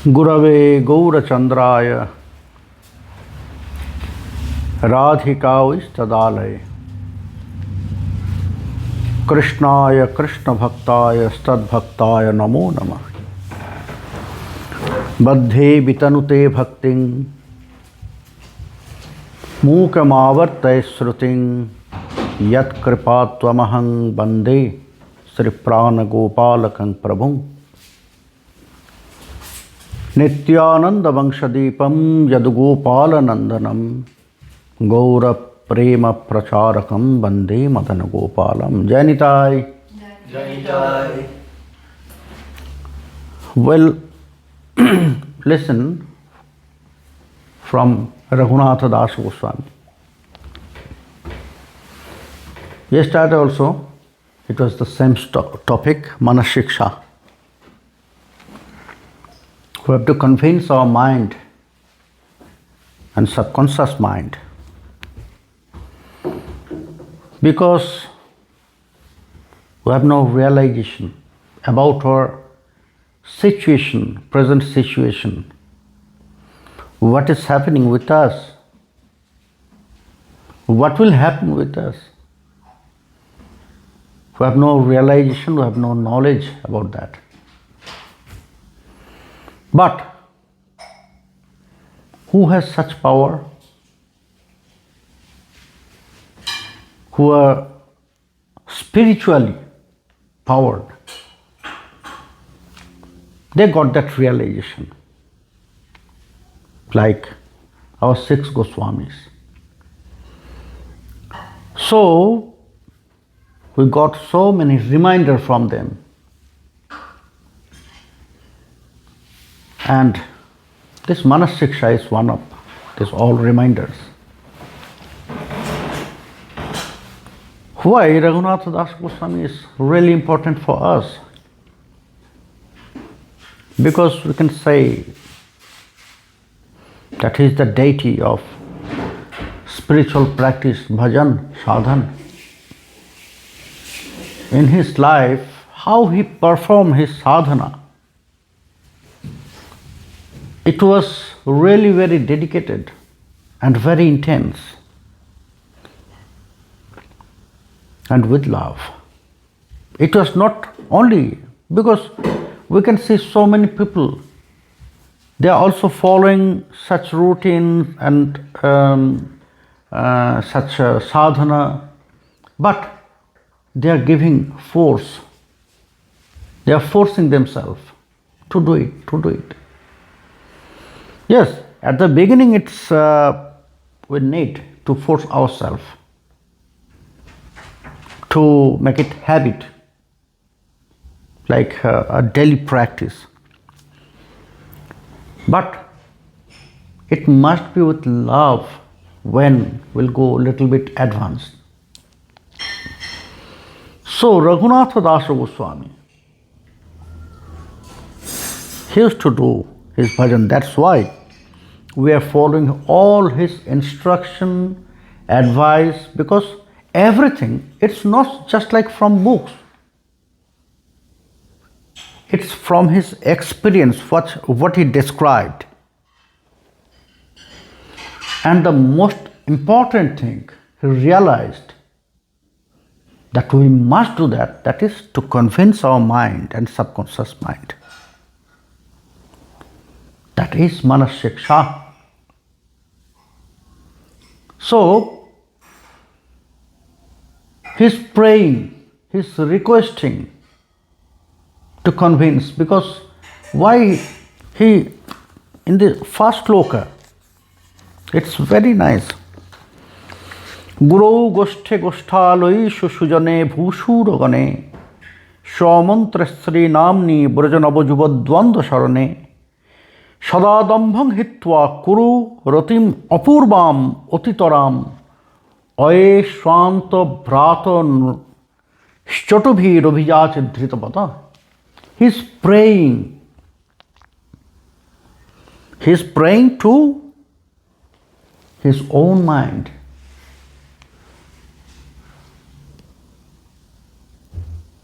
Gurave Gaurachandraya Radhikaistadalaya Krishnaya Krishna Bhaktaya Stadbhaktaya Namo Namah Badhe Vitanute Bhakting Mukamavartay Sruting Yat Kripatvamahang Bande Sri Premgopalakang Prabhum Nityananda Vanshadipam Yadugopalanandanam Gaura Prema Pracharakam Bande Madana Gopalam. Janitai. Janitai. Well, listen from Raghunath Das Goswami. Yesterday also, it was the same topic, Manah Sikshaa. We have to convince our mind and subconscious mind, because we have no realization about our situation, present situation, what is happening with us, what will happen with us. We have no realization, we have no knowledge about that. But who has such power? Who are spiritually powered? They got that realization, like our 6 Goswamis. So we got so many reminders from them. And this Manah Sikshaa is one of these all reminders. Why Raghunath Das Goswami is really important for us? Because we can say that he is the deity of spiritual practice, bhajan, sadhan. In his life, how he performed his sadhana, it was really very dedicated and very intense and with love. It was not only because we can see so many people, they are also following such routine and such sadhana, but they are giving force. They are forcing themselves to do it. Yes, at the beginning it's we need to force ourselves to make it habit, like a daily practice. But it must be with love when we'll go a little bit advanced. So Raghunath Das Goswami, he used to do his bhajan. That's why we are following all his instruction, advice, because everything, it's not just like from books. It's from his experience, what he described. And the most important thing, he realized that we must do that is to convince our mind and subconscious mind. That is Manah Sikshaa. So, he's praying, he's requesting to convince, because why he, in the first sloka, it's very nice. Guru goshthe goshtaloi shusujane bhushuragane shamantra sri namni brajanabajubadvanda sharane Sadadambhang hitva kuru ratim apurvam otitaram oye shvanta bhrata shchatubhi robhijach dhritapata. He's praying. He's praying to his own mind.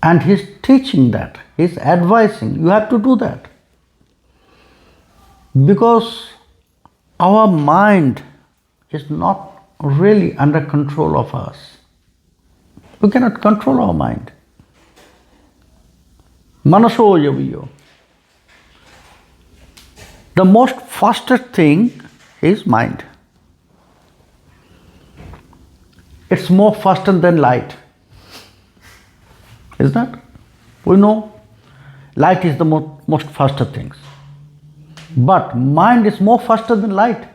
And he's teaching that. He's advising. You have to do that. Because our mind is not really under control of us. We cannot control our mind. Manaso yaviyo. The most fastest thing is mind. It's more faster than light. Isn't it? We know light is the most faster things. But mind is more faster than light.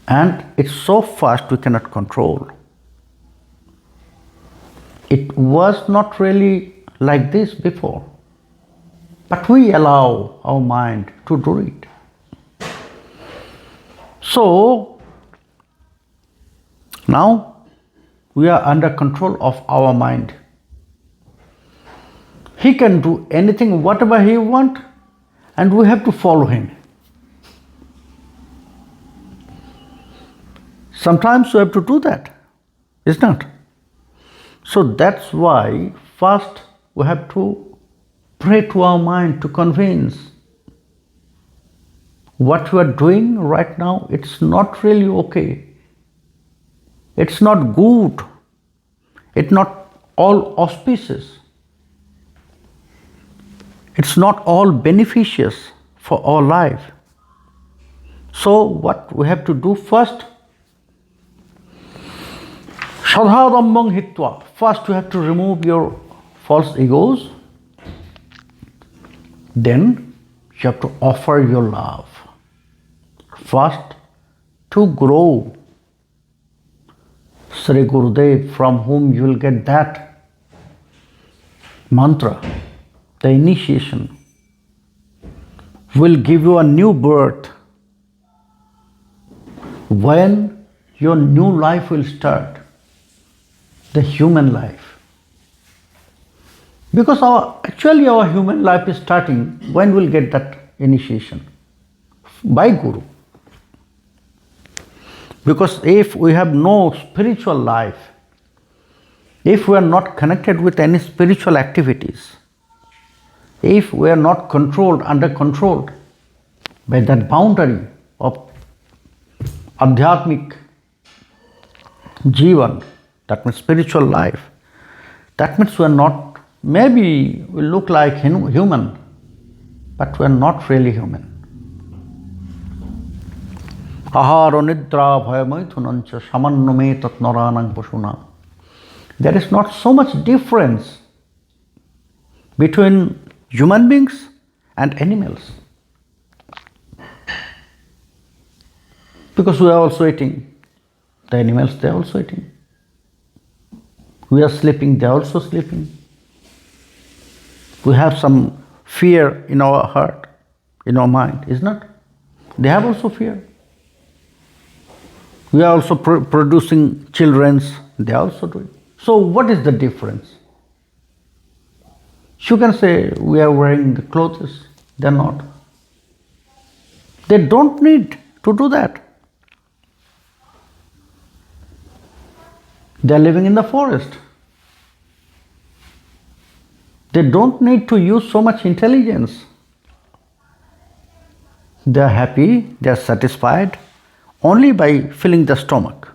And it's so fast we cannot control. It was not really like this before. But we allow our mind to do it. So, now we are under control of our mind. He can do anything, whatever he wants, and we have to follow him. Sometimes we have to do that, isn't it? So that's why first we have to pray to our mind to convince what we are doing right now, it's not really okay. It's not good. It's not all auspicious. It's not all beneficious for our life. So what we have to do first? Shadhadambang hitva. First you have to remove your false egos. Then you have to offer your love. First to grow. Sri Gurudev, from whom you will get that mantra, the initiation, will give you a new birth. When your new life will start, the human life. Because actually our human life is starting when we'll get that initiation? By Guru. Because if we have no spiritual life, if we are not connected with any spiritual activities, if we are not controlled by that boundary of adhyatmic jivan, that means spiritual life, that means we are not, maybe we look like human, but we are not really human. Aharo nidra bhayamaithunancha samannume tatnaranang pasuna. There is not so much difference between human beings and animals. Because we are also eating. The animals, they are also eating. We are sleeping, they are also sleeping. We have some fear in our heart, in our mind, isn't it? They have also fear. We are also producing children, they are also doing. So what is the difference? You can say we are wearing the clothes, they are not. They don't need to do that. They are living in the forest. They don't need to use so much intelligence. They are happy, they are satisfied only by filling the stomach.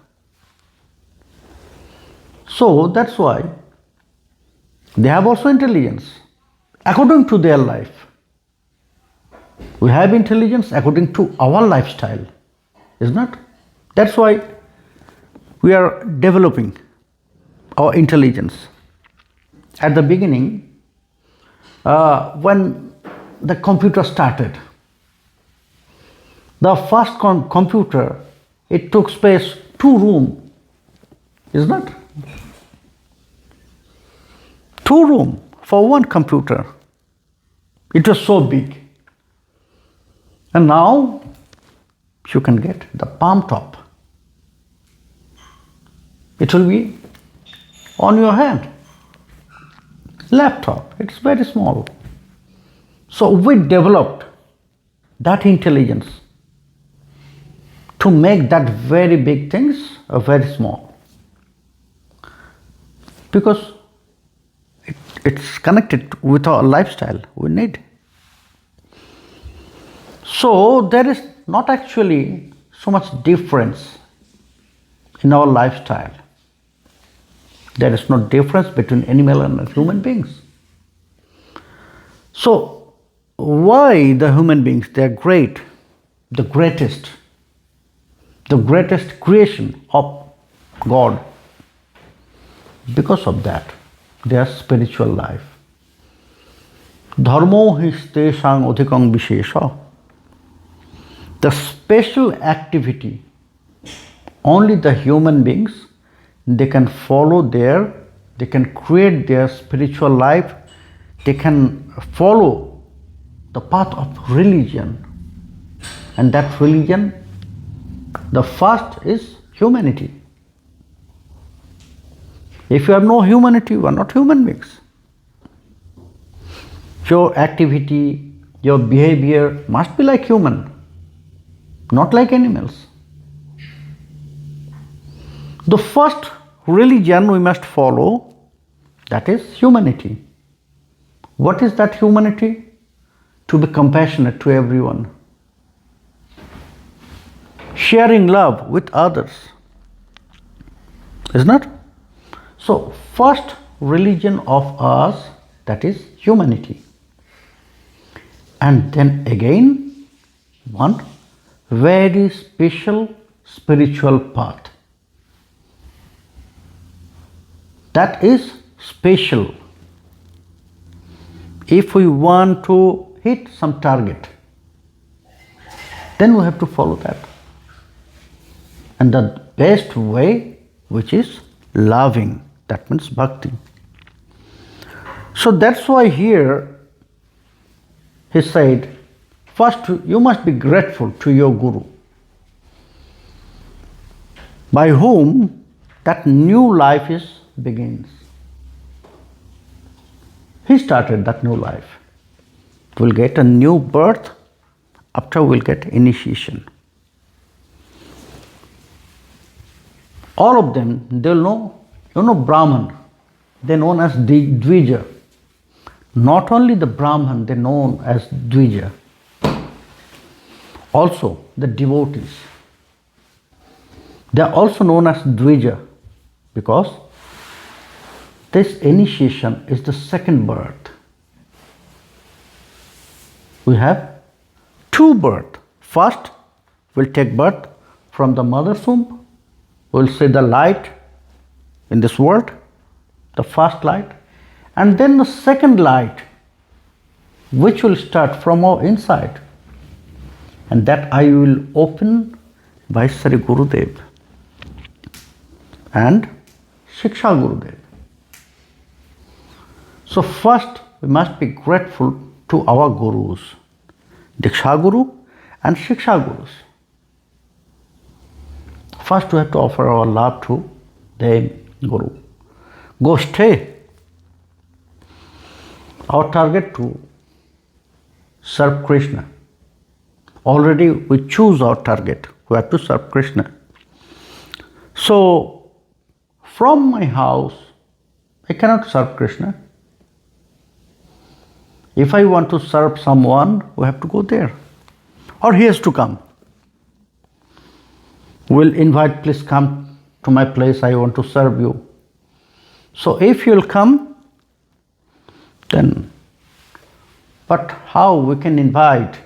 So that's why they have also intelligence according to their life. We have intelligence according to our lifestyle, isn't it? That's why we are developing our intelligence. At the beginning, when the computer started, the first computer, it took space 2 rooms, isn't it? 2 rooms for one computer. It was so big. And now you can get the palm top. It will be on your hand. Laptop, it's very small. So we developed that intelligence to make that very big things very small. Because it's connected with our lifestyle. We need So there is not actually so much difference in our lifestyle. There is no difference between animal and human beings. So why the human beings? They are great, the greatest creation of God. Because of that, their spiritual life. Dharmo histe sang odhikang vishesha. The special activity, only the human beings, they can follow they can create their spiritual life, they can follow the path of religion. And that religion, the first is humanity. If you have no humanity, you are not human beings. Your activity, your behavior must be like human, not like animals. The first religion we must follow, that is humanity. What is that humanity? To be compassionate to everyone. Sharing love with others. Isn't it? So, first religion of us, that is humanity. And then again, one very special spiritual path. That is special. If we want to hit some target, then we have to follow that. And the best way, which is loving, that means bhakti. So that's why here he said, first you must be grateful to your Guru, by whom that new life begins. He started that new life. We'll get a new birth, after we'll get initiation. All of them, they'll know, Brahman, they're known as Dvija. Not only the Brahman, they're known as Dvija. Also, the devotees. They are also known as Dvija because this initiation is the second birth. We have two births. First, we'll take birth from the mother's womb. We'll see the light in this world, the first light, and then the second light, which will start from our inside. And that eye will open by Sri Gurudev and Sikshaa Gurudev. So first we must be grateful to our Gurus, Diksha Guru and Sikshaa Gurus. First we have to offer our love to the Guru. Goshthe, our target to serve Krishna. Already we choose our target. We have to serve Krishna. So, from my house, I cannot serve Krishna. If I want to serve someone, we have to go there. Or he has to come. We'll invite, please come to my place, I want to serve you. So if you'll come, then, but how we can invite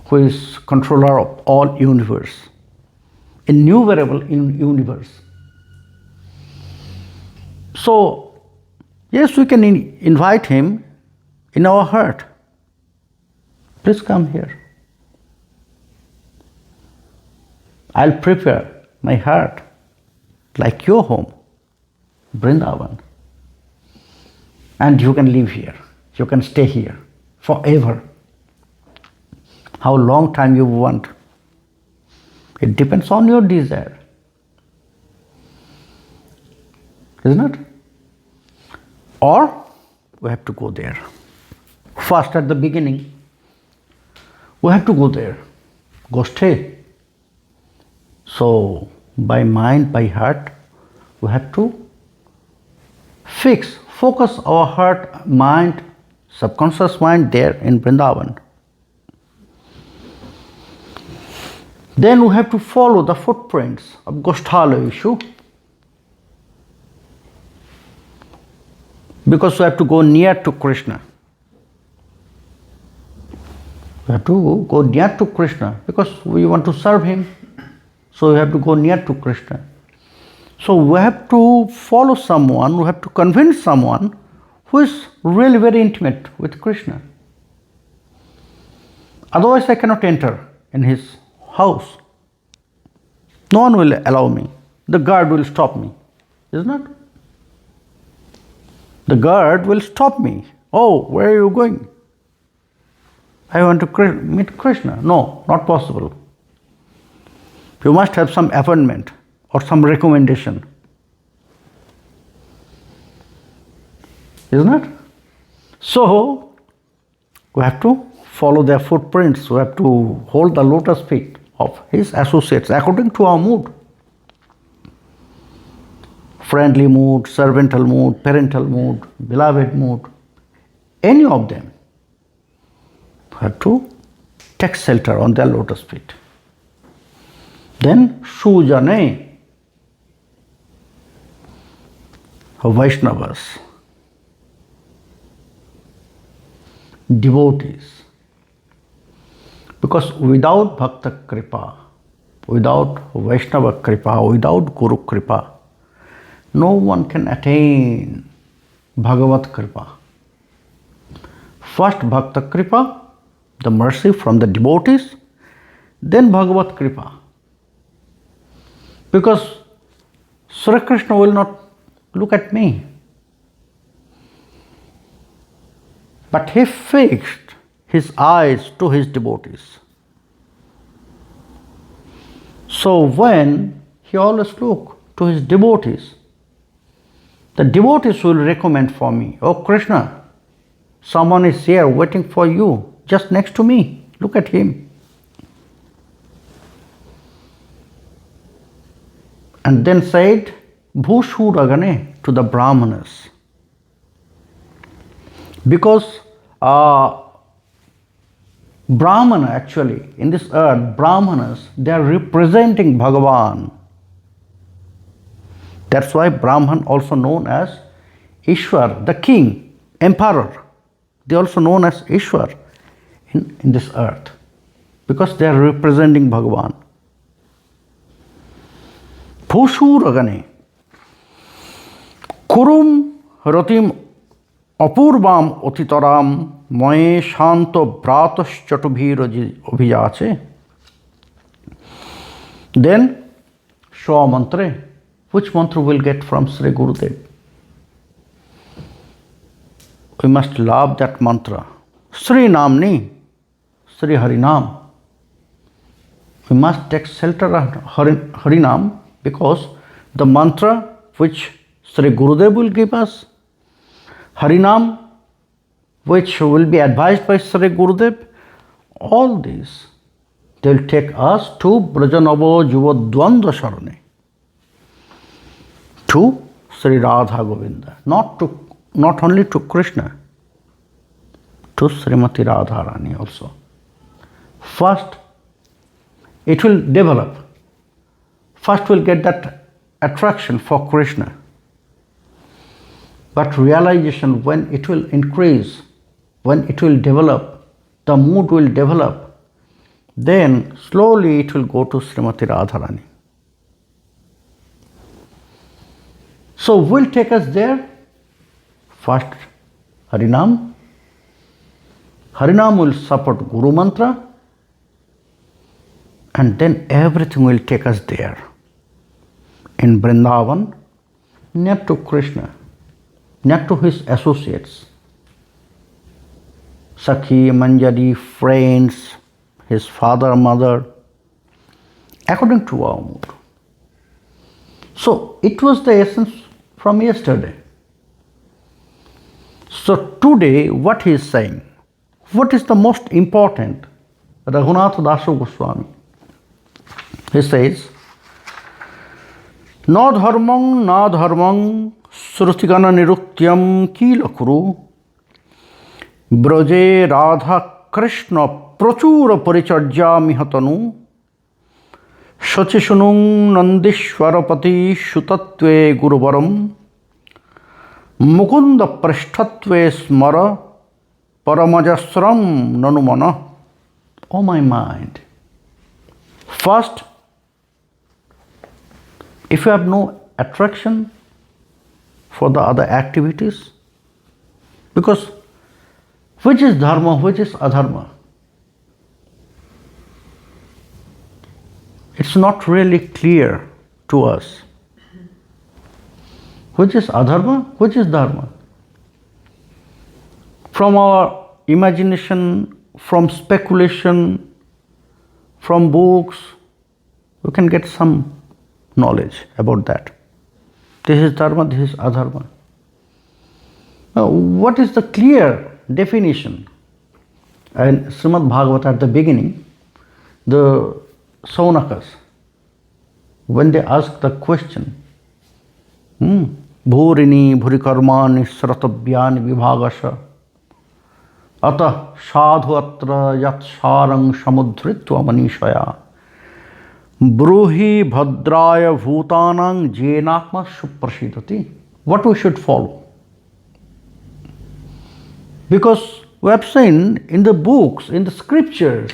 who is controller of all universe, innumerable universe. So, yes, we can invite him in our heart. Please come here. I'll prepare my heart like your home, Vrindavan. And you can live here. You can stay here forever. How long time you want. It depends on your desire. Isn't it? Or we have to go there. First at the beginning, we have to go there. Go stay. So by mind, by heart, we have to focus our heart, mind, subconscious mind there in Vrindavan. Then we have to follow the footprints of Goswami issue, because we have to go near to Krishna. We have to go near to Krishna because we want to serve him. So we have to go near to Krishna. So we have to follow someone, we have to convince someone who is really very intimate with Krishna. Otherwise I cannot enter in his house. No one will allow me. The guard will stop me, isn't it? The guard will stop me. Oh, where are you going? I want to meet Krishna. No, not possible. You must have some appointment or some recommendation. Isn't it? So, we have to follow their footprints. We have to hold the lotus feet of his associates according to our mood. Friendly mood, servantal mood, parental mood, beloved mood, any of them. We have to take shelter on their lotus feet. Then Sujane, Vaishnavas, devotees. Because without Bhakta Kripa, without Vaishnava Kripa, without Guru Kripa, no one can attain Bhagavat Kripa. First Bhakta Kripa, the mercy from the devotees, then Bhagavat Kripa. Because Sri Krishna will not look at me. But he fixed his eyes to his devotees. So when he always looked to his devotees, the devotees will recommend for me, oh Krishna, someone is here waiting for you, just next to me, look at him. And then said, Bhushuragane to the Brahmanas. Because Brahmana actually, in this earth, Brahmanas, they are representing Bhagavan. That's why Brahman also known as Ishwar, the king, emperor. They also known as Ishwar in this earth. Because they are representing Bhagavan. Bhushuragane Kurum Ratim Apurvam Otitaram Moe Shanto Bratas Chatubhir Abhijache. Then Shwa Mantre. Which mantra will get from Sri Gurudev? We must love that mantra. Sri Namni, Sri Harinam. We must take shelter of Harinam because the mantra which Sri Gurudev will give us, Harinam which will be advised by Sri Gurudev, all these, they will take us to Brajanavo Juva Dvandva Sharane, to Sri Radha Govinda, not only to Krishna, to Srimati Radharani also. First, it will develop. First, we'll get that attraction for Krishna. But realization, when it will increase, when it will develop, the mood will develop, then slowly it will go to Srimati Radharani. So will take us there. First Harinam. Harinam will support Guru Mantra, and then everything will take us there. In Vrindavan, near to Krishna, near to his associates, Sakhi, Manjari, friends, his father, mother, according to our mood. So it was the essence from yesterday. So today, what he is saying, what is the most important? Raghunath Dasu Goswami, he says, Na dharmang srutigana nirutyam kilakuru braje radha krishna prachura paricharya mihatanu Shachisunung Nandishwarapati Shutatve Guruvaram Mukunda Prishtatve Smara Paramajasram Nanumana. Oh my mind. First, if you have no attraction for the other activities, because which is dharma, which is adharma? It's not really clear to us. Which is adharma, which is dharma? From our imagination, from speculation, from books, we can get some knowledge about that. This is dharma, this is adharma. Now, what is the clear definition? In Srimad Bhagavata at the beginning, the Saunakas, when they ask the question, Bhurini Bhurikarmani Sratavyani Vibhagasha Atah Sadhu Atra Yat Sarang Samudritva Manishaya Bruhi Bhadraya Bhutanang Jenakma Suprasidati. What we should follow? Because we have seen in the books, in the scriptures,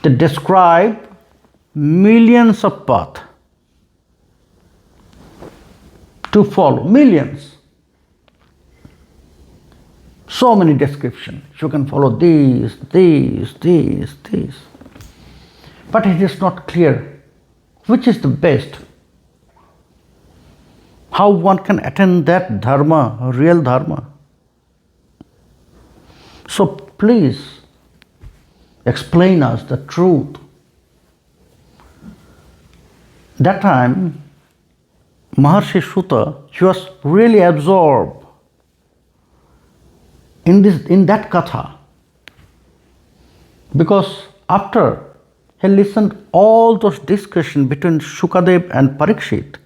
they describe millions of paths to follow, millions. So many descriptions. You can follow these. But it is not clear which is the best. How one can attain that dharma, real dharma. So please explain us the truth. That time, Maharshi Suta, he was really absorbed in that katha, because after he listened all those discussions between Shukadev and Parikshit,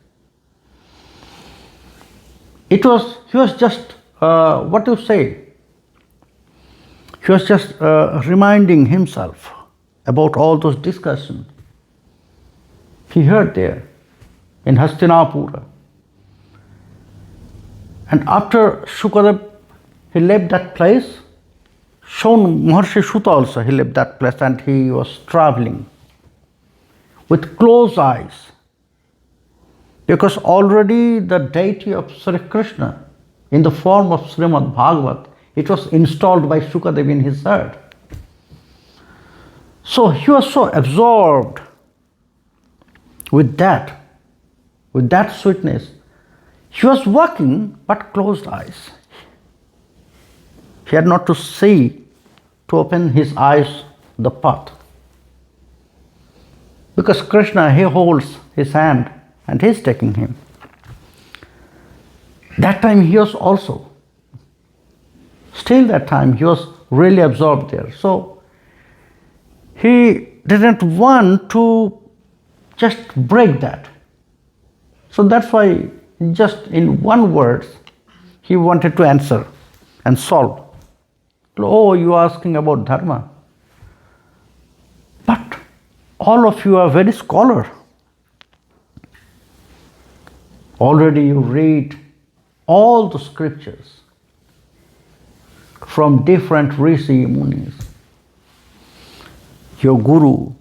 he was just what to say. He was just reminding himself about all those discussions he heard there in Hastinapura. And after Shukadev, he left that place. Shown Maharshi Suta also, he left that place and he was traveling with closed eyes. Because already the deity of Sri Krishna in the form of Srimad Bhagavat, it was installed by Shukadev in his heart. So he was so absorbed with that sweetness. He was walking but closed eyes. He had not to see, to open his eyes, the path. Because Krishna, he holds his hand and he is taking him. That time he was also, still that time he was really absorbed there. So he didn't want to just break that. So that's why just in one word he wanted to answer and solve. Oh, you are asking about dharma. But all of you are very scholar. Already you read all the scriptures from different rishi munis, your guru.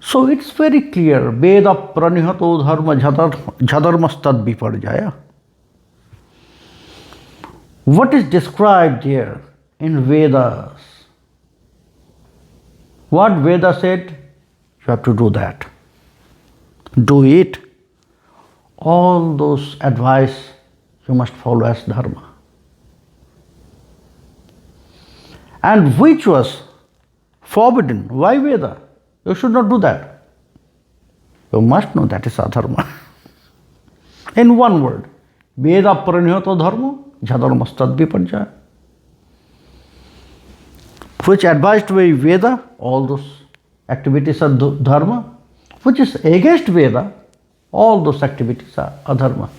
So it's very clear. Veda pranihato dharma jhadarmastad viparjaya. What is described here in Vedas? What Veda said, you have to do that. Do it. All those advice you must follow as dharma. And which was forbidden? Why Veda? You should not do that. You must know that is adharma. In one word, Veda pranihato dharma jhadarmastad viparjaya. Which advised by Veda, all those activities are dharma. Which is against Veda, all those activities are adharma.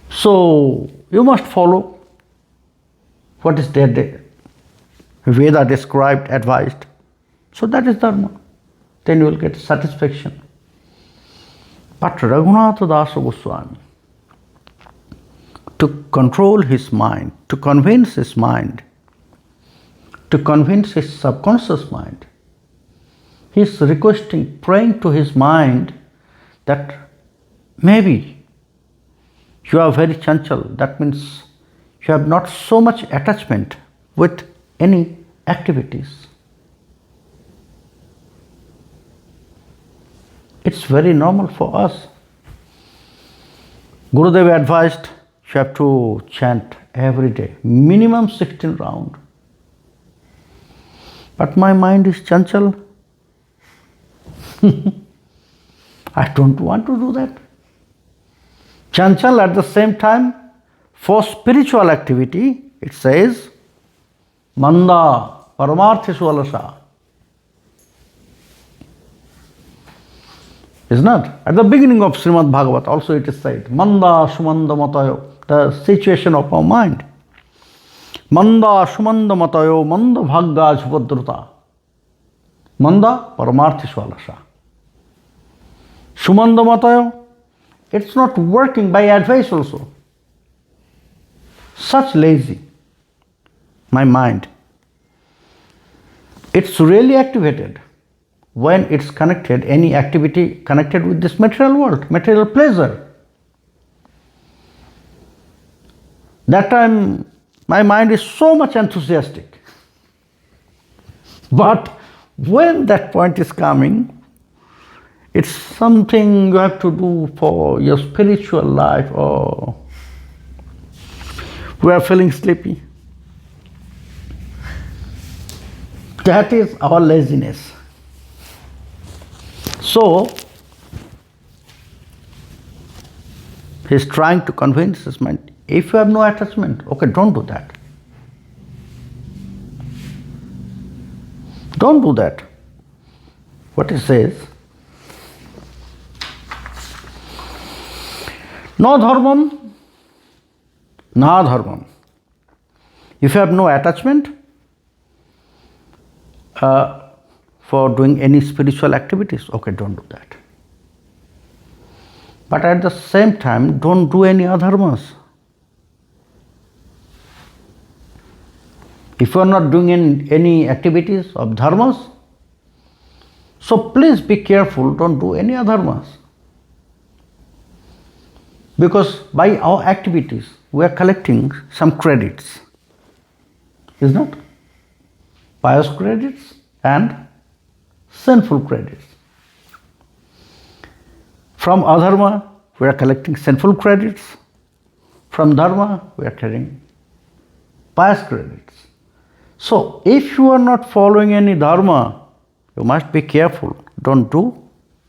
So you must follow what is there Veda described, advised. So that is dharma. Then you will get satisfaction. But Raghunath Dasa Goswami, to control his mind, to convince his mind, to convince his subconscious mind, he is requesting, praying to his mind that maybe you are very chanchal. That means you have not so much attachment with any activities. It's very normal for us. Gurudev advised you have to chant every day, minimum 16 rounds. But my mind is chanchal. I don't want to do that. Chanchal at the same time, for spiritual activity, it says, Manda Paramarthi Svalasa. Is not? At the beginning of Srimad Bhagavat also it is said, Manda Shumanda Matayo, the situation of our mind. Manda Shumanda Matayo, Manda Bhagga Jhubadruta. Manda Paramarthi Svalasa. Shumanda Matayo, it's not working by advice also. Such lazy, my mind. It's really activated when it's connected, any activity connected with this material world, material pleasure. That time my mind is so much enthusiastic. But when that point is coming, it's something you have to do for your spiritual life, or we are feeling sleepy. That is our laziness. So, he is trying to convince his mind, if you have no attachment, okay, don't do that. Don't do that. What he says, no dharmam, na dharmam. If you have no attachment for doing any spiritual activities, okay, don't do that. But at the same time, don't do any adharmas. If you are not doing any activities of dharmas, so please be careful, don't do any adharmas. Because by our activities, we are collecting some credits. Is not? Pious credits and sinful credits. From adharma, we are collecting sinful credits. From dharma, we are getting pious credits. So, if you are not following any dharma, you must be careful. Don't do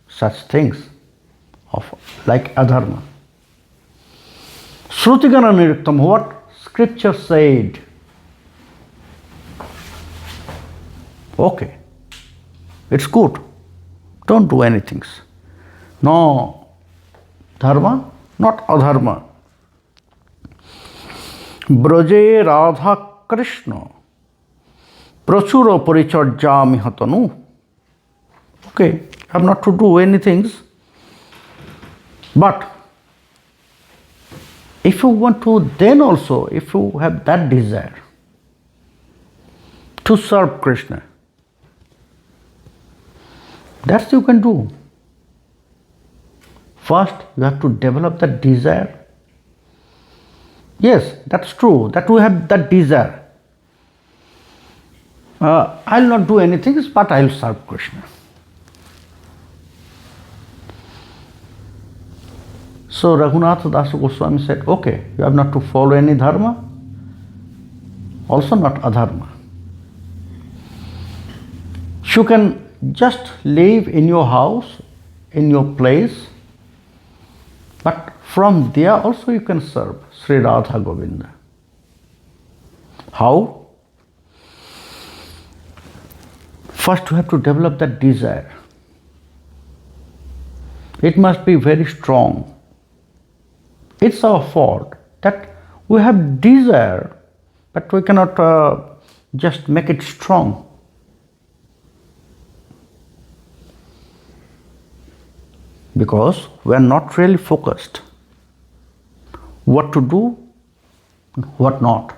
such things like adharma. Shrutigana niruktam, what scripture said. Okay, it's good. Don't do anything. No dharma, not adharma. Braje Radha Krishna Prachura Paricharjami Hatanu. Okay, I have not to do anything, but if you want to, then also, if you have that desire to serve Krishna, that you can do. First, you have to develop that desire. Yes, that's true, that we have that desire. I'll not do anything, but I'll serve Krishna. So Raghunath Dasa Goswami said, okay, you have not to follow any dharma, also not adharma. You can just live in your house, in your place, but from there also you can serve Sri Radha Govinda. How? First you have to develop that desire. It must be very strong. It's our fault that we have desire, but we cannot just make it strong. because we are not really focused. What to do, what not.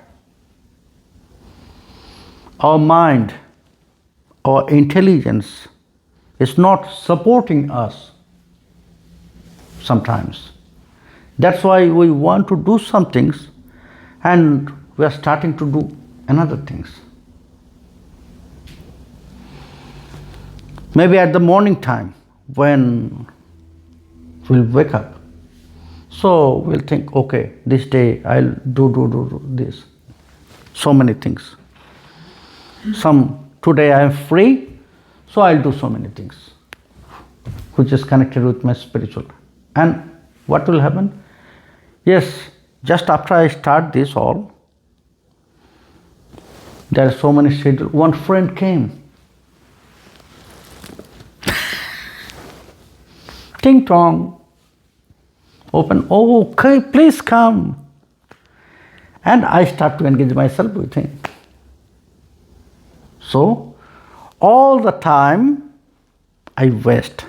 Our mind, our intelligence is not supporting us sometimes. That's why we want to do some things and we are starting to do another things. Maybe at the morning time when we'll wake up. So we'll think, okay, this day I'll do this. So many things. Today I am free, so I'll do so many things, which is connected with my spiritual. And what will happen? Yes, just after I start this all, there are so many schedules. One friend came. Ting tong. Open. Oh, okay, please come. And I start to engage myself with him. So, all the time I waste.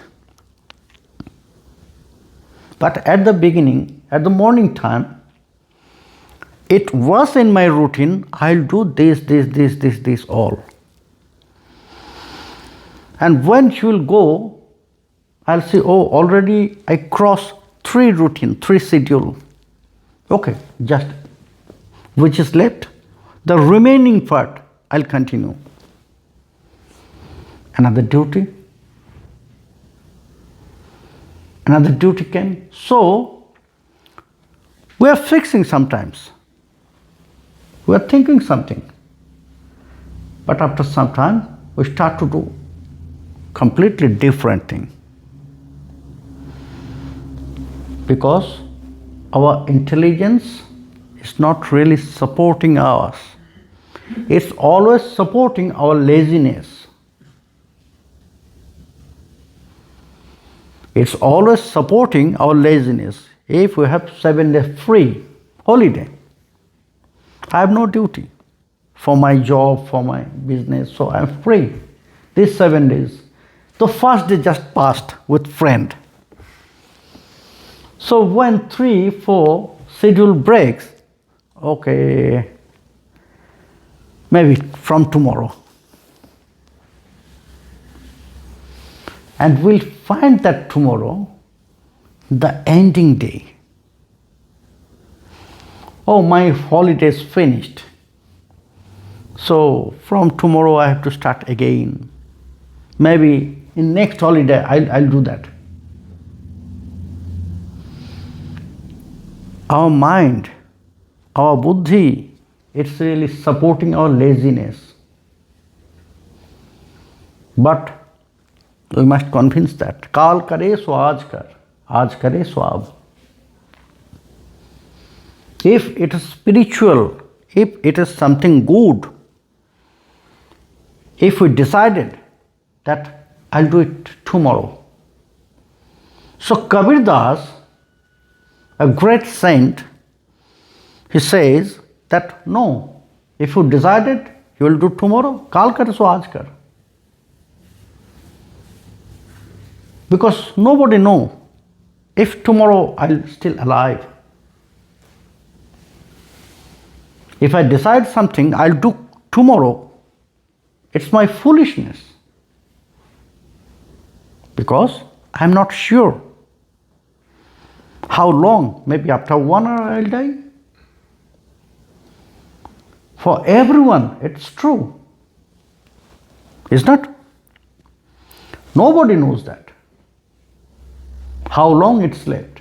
But at the beginning, at the morning time, it was in my routine, I'll do this, all. And when she will go, I'll see, oh, already I crossed 3 routine, 3 schedule. Okay, just which is left? The remaining part, I'll continue. Another duty came. So, we are fixing sometimes. We are thinking something. But after some time, we start to do completely different thing. Because our intelligence is not really supporting us. It's always supporting our laziness. It's always supporting our laziness. If we have 7 days free, holiday, I have no duty for my job, for my business, so I'm free. These 7 days. The first day just passed with friend. So when 3, 4 schedule breaks, okay, maybe from tomorrow. And we'll find that tomorrow, the ending day. Oh, my holiday is finished. So from tomorrow I have to start again. Maybe in next holiday I'll do that. Our mind, our buddhi, it's really supporting our laziness. But we must convince that. Kal kare so aaj kare so ab. If it is spiritual, if it is something good, if we decided that I'll do it tomorrow. So Kabir Das, a great saint, he says that no, if you decided you will do tomorrow, kal kar so aaj kar. Because nobody knows if tomorrow I'll still alive. If I decide something I'll do tomorrow, it's my foolishness. Because I'm not sure how long, maybe after 1 hour I'll die. For everyone, it's true. It's not? Nobody knows that. How long it's left.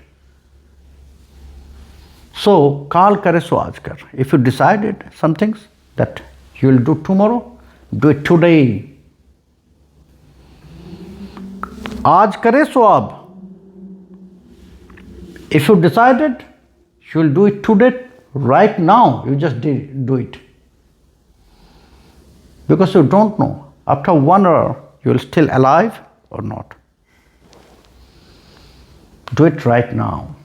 So, kal kare so aaj kar. If you decided some things that you will do tomorrow, do it today. Aaj kare so ab. If you decided you will do it today, right now, you just do it. Because you don't know, after 1 hour, you will still alive or not. Do it right now.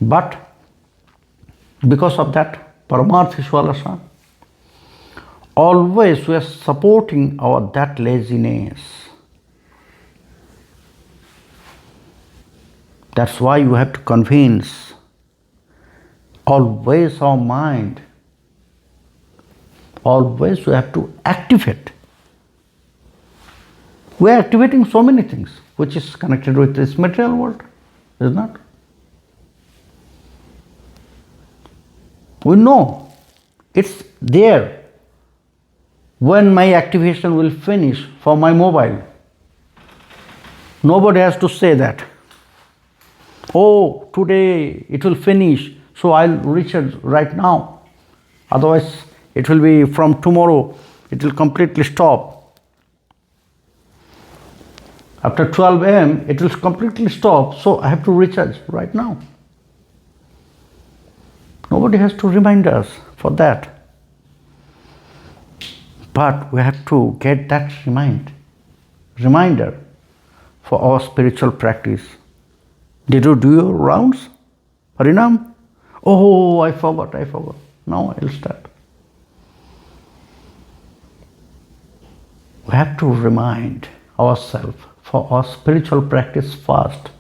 But because of that Paramarthishwala, always we are supporting that laziness. That's why you have to convince always our mind. Always you have to activate. We are activating so many things which is connected with this material world, is not? We know it's there. When my activation will finish for my mobile, nobody has to say that. Oh, today it will finish, so I'll recharge right now. Otherwise, it will be from tomorrow, it will completely stop. After 12 a.m., it will completely stop, so I have to recharge right now. Nobody has to remind us for that. But we have to get that reminder for our spiritual practice. Did you do your rounds? Harinam? Oh, I forgot. Now I'll start. We have to remind ourselves for our spiritual practice first.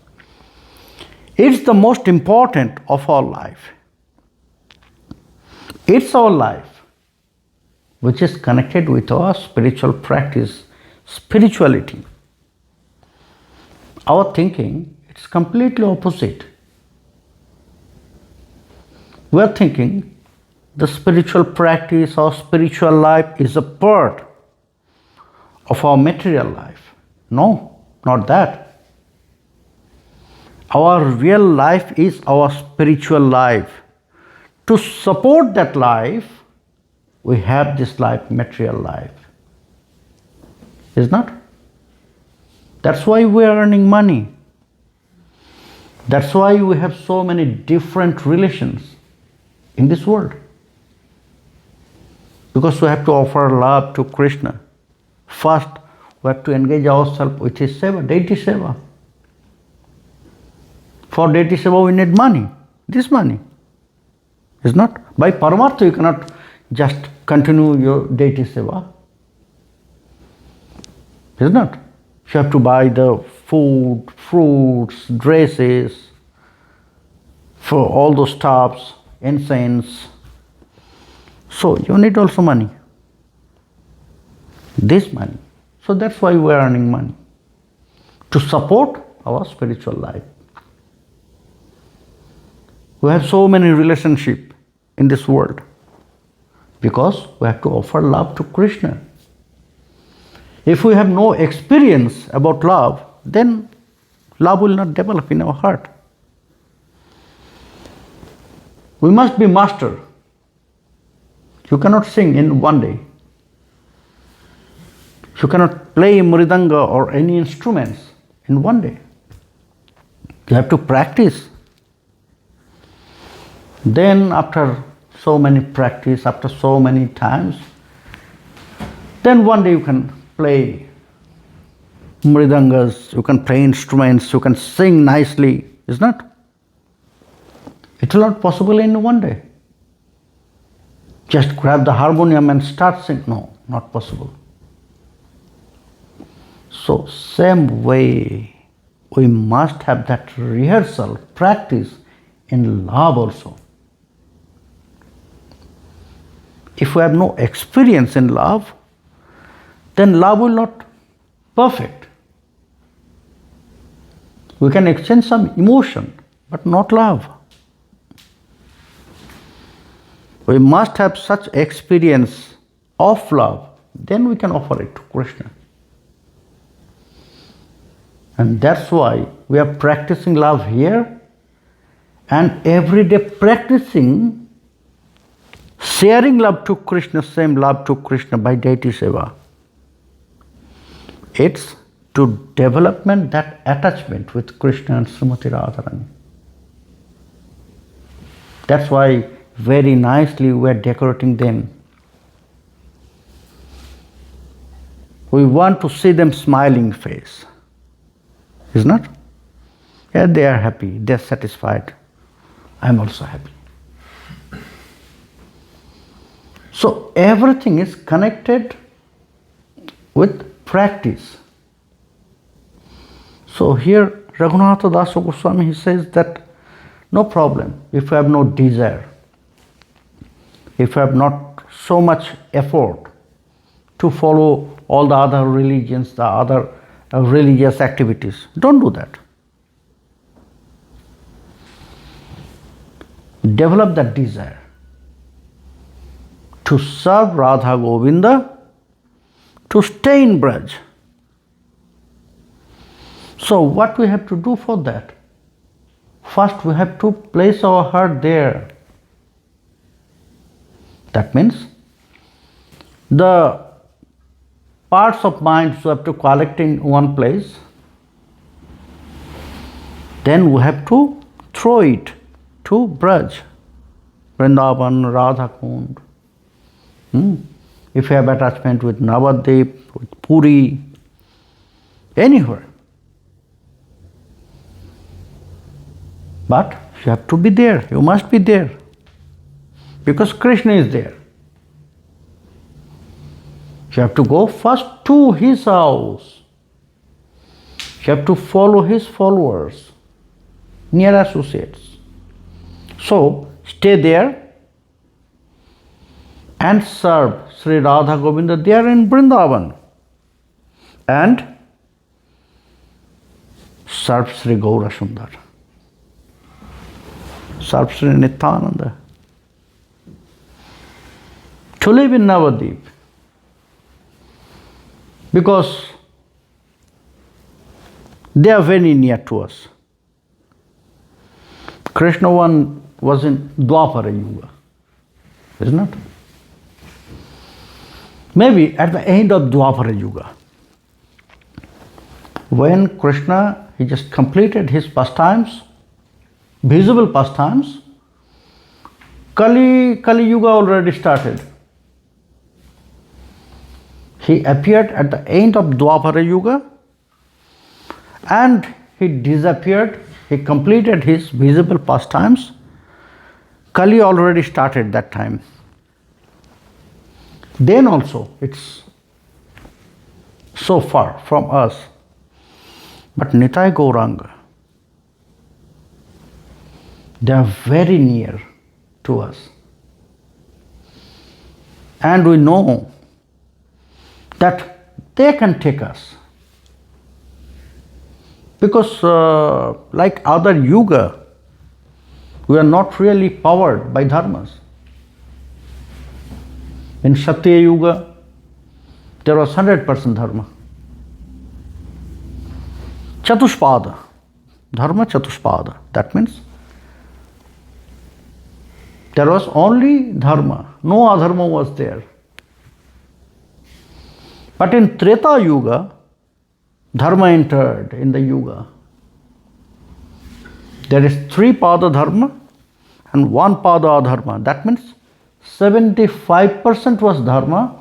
It's the most important of our life. It's our life which is connected with our spiritual practice, spirituality. Our thinking, it's completely opposite. We are thinking the spiritual practice or spiritual life is a part of our material life. No, not that. Our real life is our spiritual life. To support that life, we have this life, material life. Is not? That's why we are earning money. That's why we have so many different relations in this world. Because we have to offer love to Krishna. First, we have to engage ourselves with his seva, deity seva. For deity seva, we need money. This money. Is not? By paramartha, you cannot just continue your deity seva. Is not? You have to buy the food, fruits, dresses, for all those stuffs, incense. So you need also money. This money. So that's why we are earning money. To support our spiritual life. We have so many relationships in this world because we have to offer love to Krishna. If we have no experience about love, then love will not develop in our heart. We must be master. You cannot sing in one day. You cannot play mridanga or any instruments in one day. You have to practice. Then after so many practice, after so many times, then one day you can play mridangas, you can play instruments, you can sing nicely, is not? It will not possible in one day. Just grab the harmonium and start singing. No, not possible. So same way, we must have that rehearsal, practice in love also. If we have no experience in love, then love will not perfect. We can exchange some emotion, but not love. We must have such experience of love, then we can offer it to Krishna. And that's why we are practicing love here and every day practicing sharing love to Krishna, same love to Krishna by deity seva. It's to development that attachment with Krishna and Srimati Radharani. That's why very nicely we are decorating them. We want to see them smiling face. Is not? Yeah, they are happy, they are satisfied. I am also happy. So everything is connected with practice. So here Raghunath Das Goswami, he says that no problem if you have no desire, if you have not so much effort to follow all the other religions, the other religious activities. Don't do that. Develop that desire to serve Radha Govinda, to stay in Braj. So what we have to do for that? First we have to place our heart there. That means the parts of mind we have to collect in one place. Then we have to throw it to Braj, Vrindavan, Radha Kund. If you have attachment with Navadvip, with Puri, anywhere. But you have to be there, you must be there. Because Krishna is there. You have to go first to his house. You have to follow his followers, near associates. So, stay there and serve Sri Radha Govinda there in Vrindavan. And serve Sri Gaura Sundar. Serve Sri Nityananda. To live in Navadvip. Because they are very near to us. Krishna one was in Dwapara Yuga, isn't it? Maybe at the end of Dwapara Yuga, when Krishna, he just completed his pastimes, visible pastimes, Kali Yuga already started. He appeared at the end of Dwapara Yuga and he disappeared. He completed his visible pastimes. Kali already started that time. Then also it's so far from us. But Nitai Gauranga, they are very near to us. And we know that they can take us. Because like other yuga, we are not really powered by dharmas. In Kshatriya Yuga, there was 100% dharma. Chatushpada, dharma chatushpada. That means there was only dharma, no adharma was there. But in Treta Yuga, dharma entered in the yuga. There is 3 pada dharma and 1 pada adharma. That means 75% was dharma,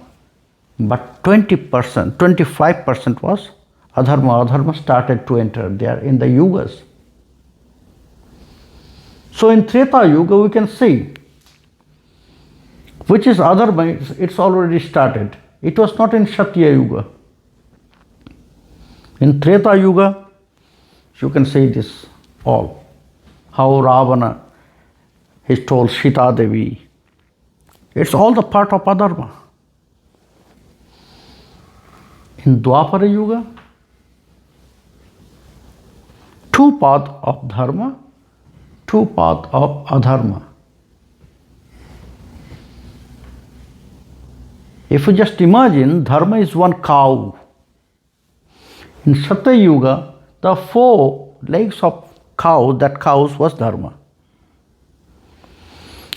but 25% was adharma. Adharma started to enter there in the yugas. So in Treta Yuga we can see which is adharma, it's already started. It was not in Kshatriya Yuga. In Treta Yuga, you can see this all. How Ravana, he stole Sita Devi. It's all the part of adharma. In Dwapara Yuga, 2 paths of dharma, 2 paths of adharma. If you just imagine, dharma is 1 cow. In Kshatriya Yuga, the 4 legs of cow, that cows was dharma.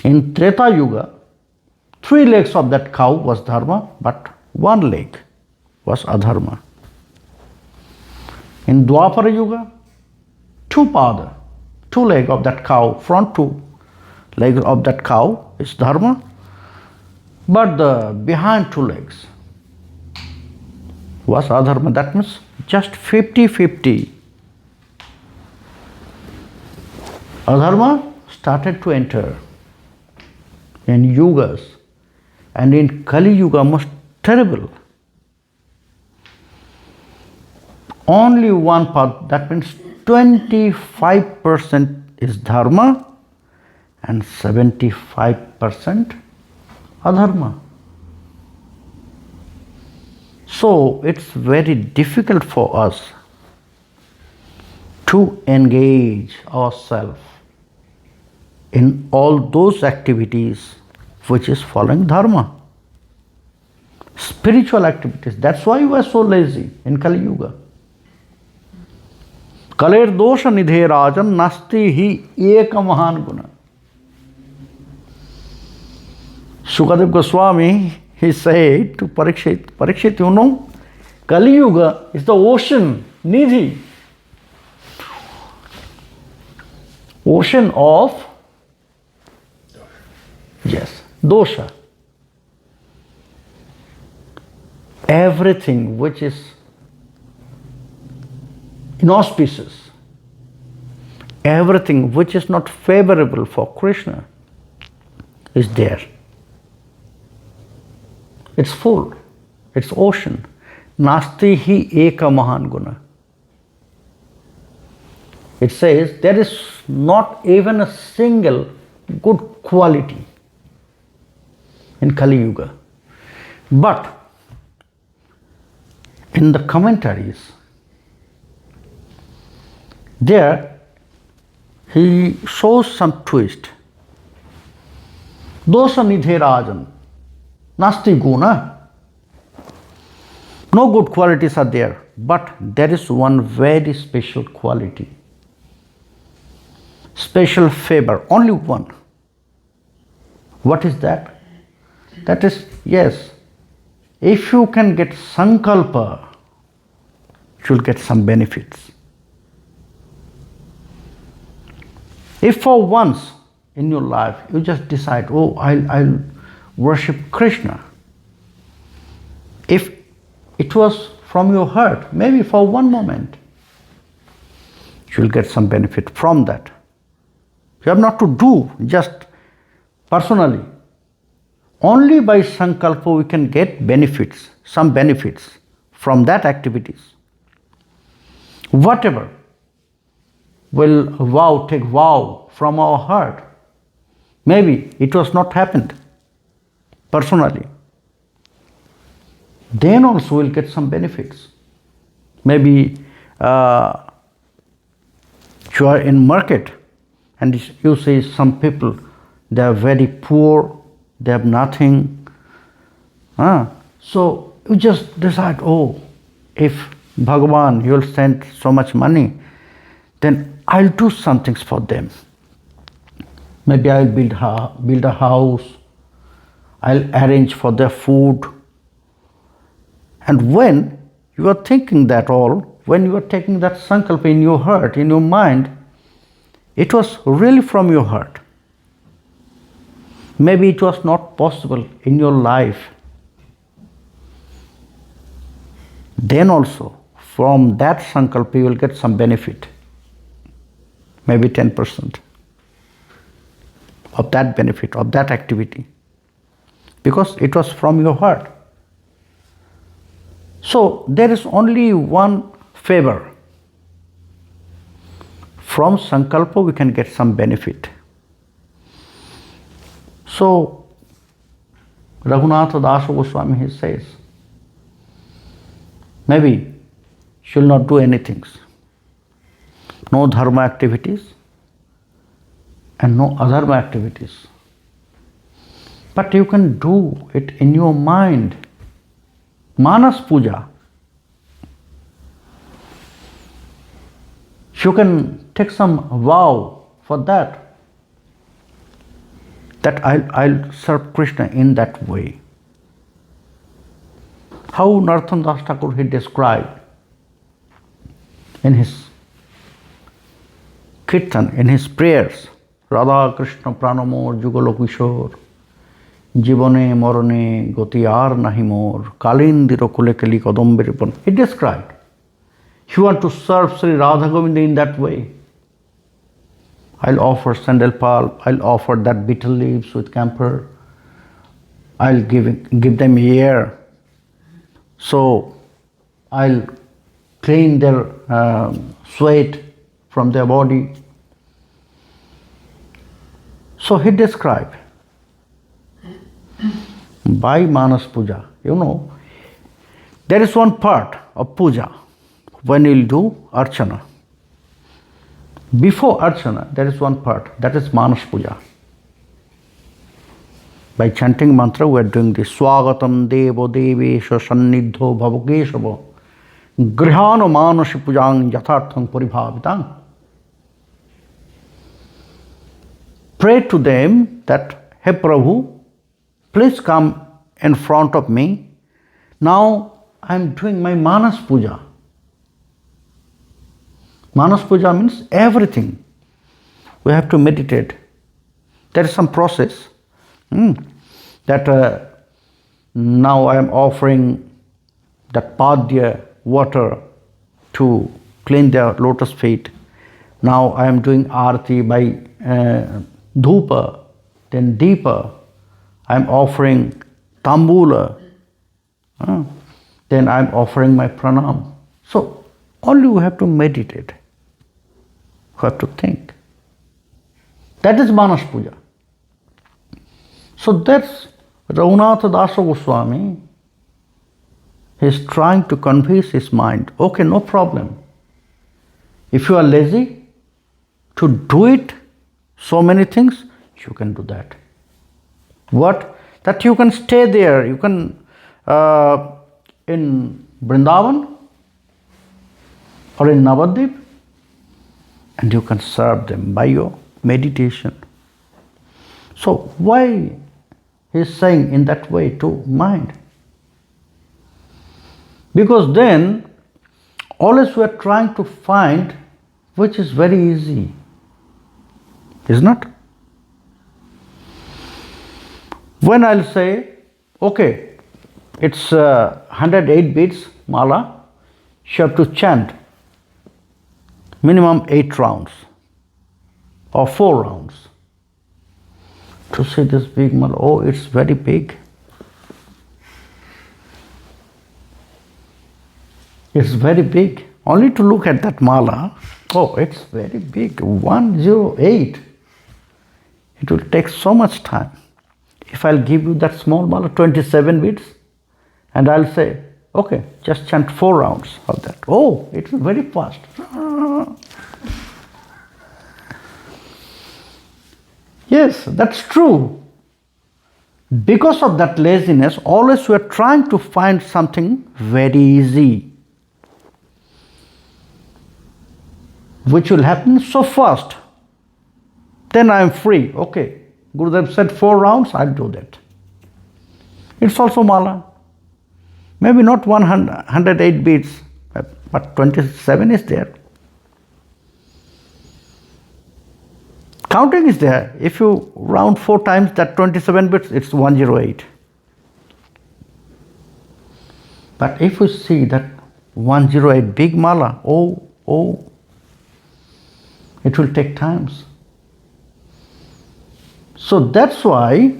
In Treta Yuga, 3 legs of that cow was dharma, but 1 leg was adharma. In Dwapara Yuga, 2 pada, 2 legs of that cow, front 2 legs of that cow is dharma, but the behind 2 legs was adharma. That means just 50-50. Adharma started to enter in yugas, and in Kali Yuga most terrible. Only 1 path, that means 25% is dharma and 75% adharma. So it's very difficult for us to engage ourselves in all those activities which is following dharma. Spiritual activities. That's why we are so lazy in Kali Yuga. Kaler dosha nidhe rajan nasti hi eka mahan guna. Sukadeva Goswami, he said to Parikshit, you know, Kali Yuga is the ocean, nidhi. Ocean of, yes, dosha. Everything which is inauspicious, everything which is not favorable for Krishna is there. It's full, it's ocean. Nasti hi eka mahan guna. It says there is not even a single good quality in Kali Yuga. But in the commentaries, there he shows some twist. Dosha nidhe rajan, nasti guna. No good qualities are there, but there is one very special quality. Special favor, only one. What is that? That is, yes, if you can get sankalpa, you'll get some benefits. If for once in your life you just decide, oh, I'll worship Krishna. If it was from your heart, maybe for one moment, you'll get some benefit from that. You have not to do just personally. Only by sankalpa we can get benefits, some benefits from that activities. Whatever will take vow from our heart, maybe it was not happened personally. Then also we'll get some benefits. Maybe you are in market and you see some people, they are very poor, they have nothing. So you just decide, oh, if Bhagavan, he will send so much money, then I'll do some things for them. Maybe I'll build a house, I'll arrange for their food. And when you are thinking that all, when you are taking that sankalpa in your heart, in your mind, it was really from your heart. Maybe it was not possible in your life. Then also, from that sankalpa you will get some benefit. Maybe 10% of that benefit, of that activity. Because it was from your heart. So there is only one favor. From sankalpa we can get some benefit. So Raghunath Das Goswami, he says, maybe she'll not do anything. No dharma activities and no adharma activities. But you can do it in your mind. Manas puja. You can take some vow for that. That I'll serve Krishna in that way. How Narottam Das Thakur he described in his kirtan, in his prayers, Radha Krishna Pranamor Jugalo Kishore, Jivane Morone Goti Ar Nahimor, Kalindiro Kulekali Kodombiripon. He described. You want to serve Sri Radha Govinda in that way. I'll offer sandal pulp, I'll offer that bitter leaves with camphor, I'll give them air. So I'll clean their sweat from their body. So he described by Manas Puja, there is one part of puja when you'll do Archana. Before Archana, there is one part, that is Manas Puja. By chanting mantra, we are doing this Swagatam Devo Devesha Sannidho Bhavokeshava Grihano Manasi Pujang Yatharthang Paribhavitang. Pray to them that, Hey Prabhu, please come in front of me. Now I am doing my Manas Puja. Manas Puja means everything. We have to meditate. There is some process that now I am offering that Padya water to clean their lotus feet. Now I am doing Arati by Dhupa, then Deepa. I am offering Tambula. Then I am offering my Pranam. So only we have to meditate. We have to think. That is Manas Puja. So that's Raghunath Dasa Goswami. He is trying to convince his mind. Okay, no problem. If you are lazy to do it, so many things, you can do that. What? That you can stay there. You can in Vrindavan or in Navadvip, and you can serve them by your meditation. So why he is saying in that way to mind? Because then always we are trying to find which is very easy, isn't it? When I'll say, okay, it's 108 beats mala, you have to chant minimum 8 rounds or 4 rounds. To see this big mala, oh, it's very big. It's very big. Only to look at that mala, oh, it's very big, 108. It will take so much time. If I'll give you that small mala, 27 beats, and I'll say, okay, just chant 4 rounds of that. Oh, it's very fast. Yes, that's true. Because of that laziness, always we are trying to find something very easy, which will happen so fast. Then I am free. Okay, Gurudev said 4 rounds, I'll do that. It's also mala. Maybe not 108 beats, but 27 is there. Counting is there. If you round 4 times that 27 bits, it's 108. But if you see that 108 big mala, oh, it will take times. So that's why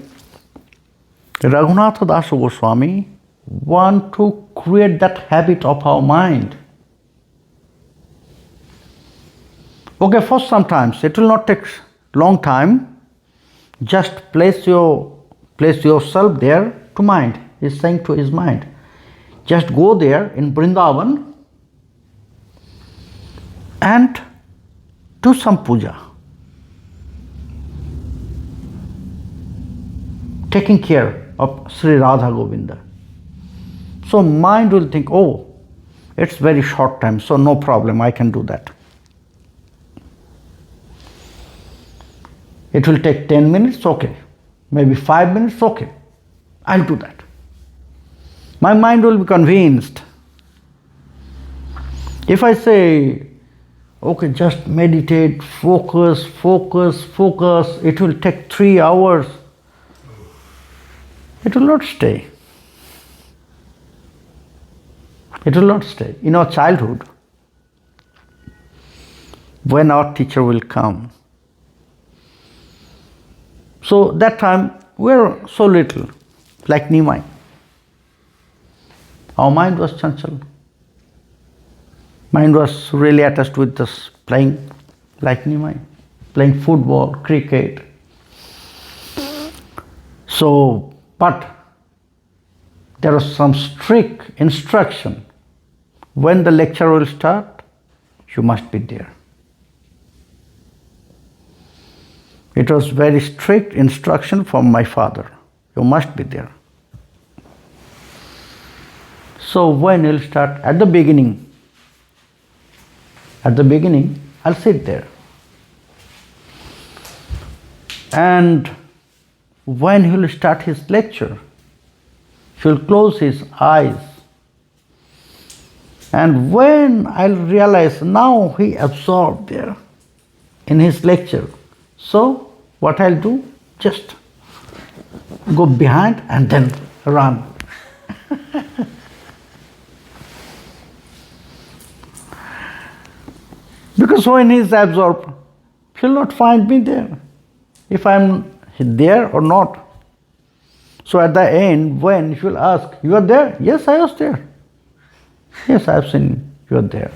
Raghunath Dasa Goswami want to create that habit of our mind. Okay, for sometimes it will not take long time. Just place yourself there to mind. He's saying to his mind, just go there in Vrindavan and do some puja, taking care of Sri Radha Govinda. So mind will think, oh, it's very short time, so no problem, I can do that. It will take 10 minutes, okay. Maybe 5 minutes, okay. I'll do that. My mind will be convinced. If I say, okay, just meditate, focus, it will take 3 hours. It will not stay. It will not stay. In our childhood, when our teacher will come, so that time we were so little, like Nimai. Our mind was chanchal. Mind was really attached with this playing like Nimai, playing football, cricket. So, but there was some strict instruction. When the lecture will start, you must be there. It was very strict instruction from my father. You must be there. So when you'll start at the beginning, I'll sit there. And when he will start his lecture, he will close his eyes. And when I'll realize now he absorbed there in his lecture, so what I'll do, just go behind and then run. Because when he's absorbed, he'll not find me there, if I'm there or not. So at the end, when he will ask, you are there? Yes, I was there. Yes, I have seen you are there.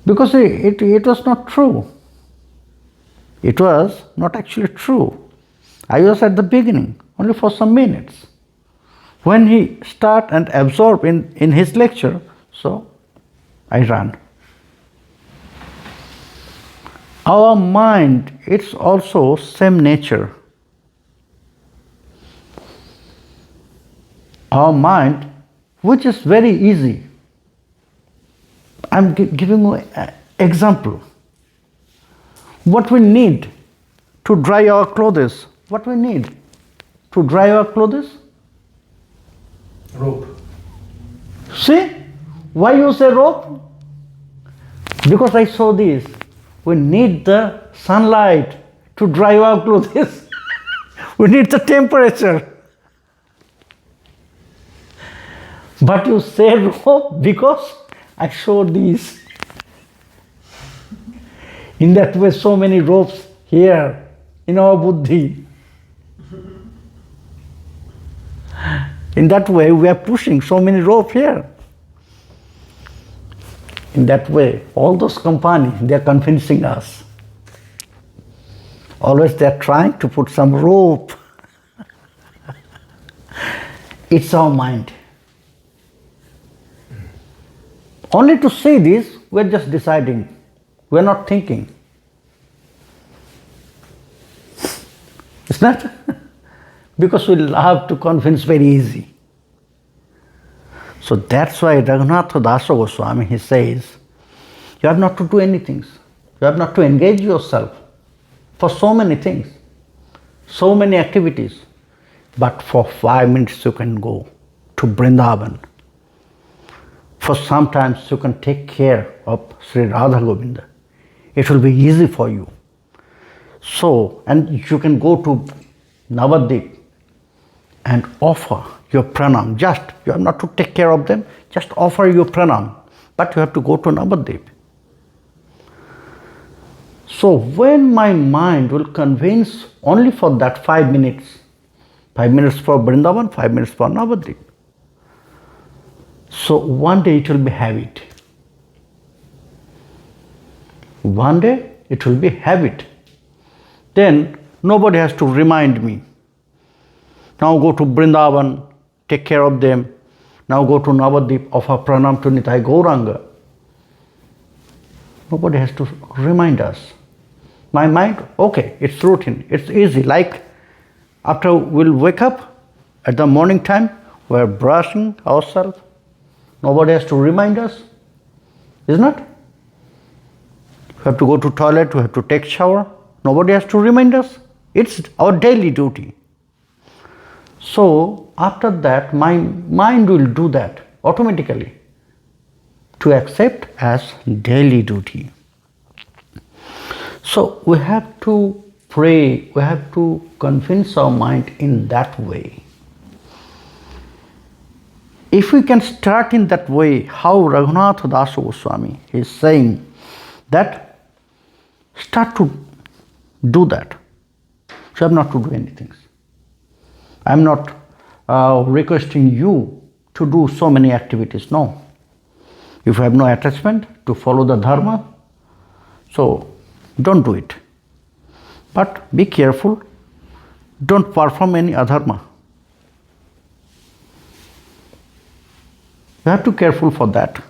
Because it was not true. It was not actually true. I was at the beginning, only for some minutes. When he start and absorb in his lecture, so I ran. Our mind, it's also same nature. Our mind, which is very easy. I'm giving you an example. What we need to dry our clothes? What we need to dry our clothes? Rope. See? Why you say rope? Because I saw this. We need the sunlight to dry our clothes. We need the temperature. But you say rope because I showed these. In that way, so many ropes here in our buddhi. In that way, we are pushing so many ropes here. In that way, all those companies, they are convincing us. Always they are trying to put some rope. It's our mind. Only to say this, we are just deciding. We are not thinking. It's not? Because we love to convince very easy. So that's why Raghunath Dasa Goswami, he says, you have not to do anything. You have not to engage yourself for so many things, so many activities. But for 5 minutes you can go to Vrindavan. For sometimes you can take care of Sri Radha Govinda. It will be easy for you. So, and you can go to Navadvip and offer your pranam. Just, you have not to take care of them, just offer your pranam. But you have to go to Navadvip. So when my mind will convince only for that 5 minutes, 5 minutes for Vrindavan, 5 minutes for Navadvip. So one day it will be habit. One day it will be habit. Then nobody has to remind me. Now go to Vrindavan, take care of them. Now go to Navadvip, offer pranam to Nitai Gauranga. Nobody has to remind us. My mind, okay, it's routine, it's easy. Like after we'll wake up at the morning time, we're brushing ourselves. Nobody has to remind us, isn't it? We have to go to toilet, we have to take shower. Nobody has to remind us. It's our daily duty. So after that, my mind will do that automatically to accept as daily duty. So we have to pray, we have to convince our mind in that way. If we can start in that way, how Raghunath Dasa Goswami is saying that start to do that. You have not to do anything. I am not requesting you to do so many activities. No. If you have no attachment to follow the dharma, so don't do it. But be careful, don't perform any adharma. You have to be careful for that.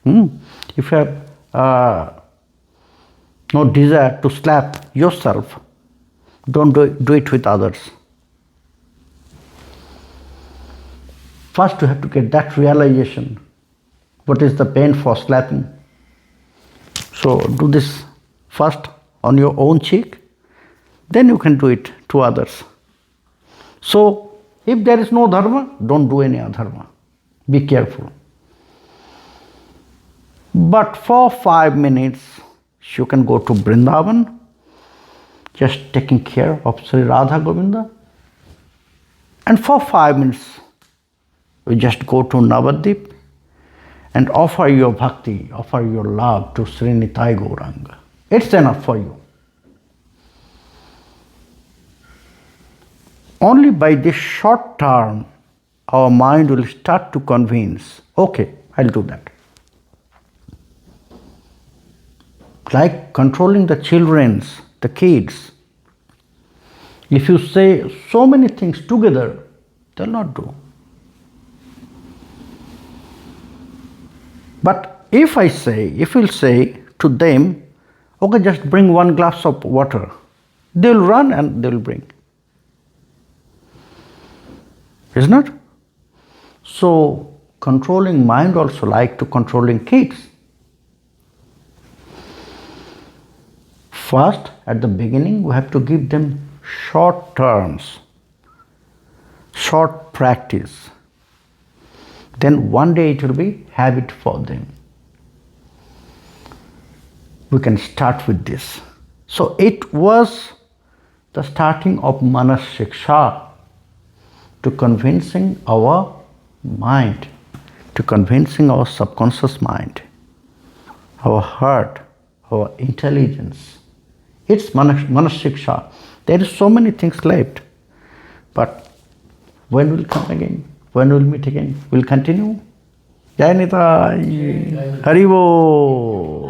If you have no desire to slap yourself, don't do it with others. First you have to get that realization. What is the pain for slapping? So do this first on your own cheek, then you can do it to others. So if there is no dharma, don't do any adharma. Be careful. But for 5 minutes, you can go to Vrindavan, just taking care of Sri Radha Govinda. And for 5 minutes, you just go to Navadvip and offer your bhakti, offer your love to Sri Nitai Gauranga. It's enough for you. Only by this short term, our mind will start to convince, okay, I'll do that. Like controlling the the kids. If you say so many things together, they'll not do. But if you'll say to them, okay, just bring 1 glass of water, they'll run and they'll bring. Isn't it? So controlling mind also like to controlling kids. First, at the beginning, we have to give them short terms, short practice. Then one day it will be habit for them. We can start with this. So it was the starting of Manah Sikshaa, to convincing our mind, to convincing our subconscious mind, our heart, our intelligence. It's Manah Sikshaa. There is so many things left. But when will come again? When we'll meet again? We'll continue. Jai Nitai. Haribo.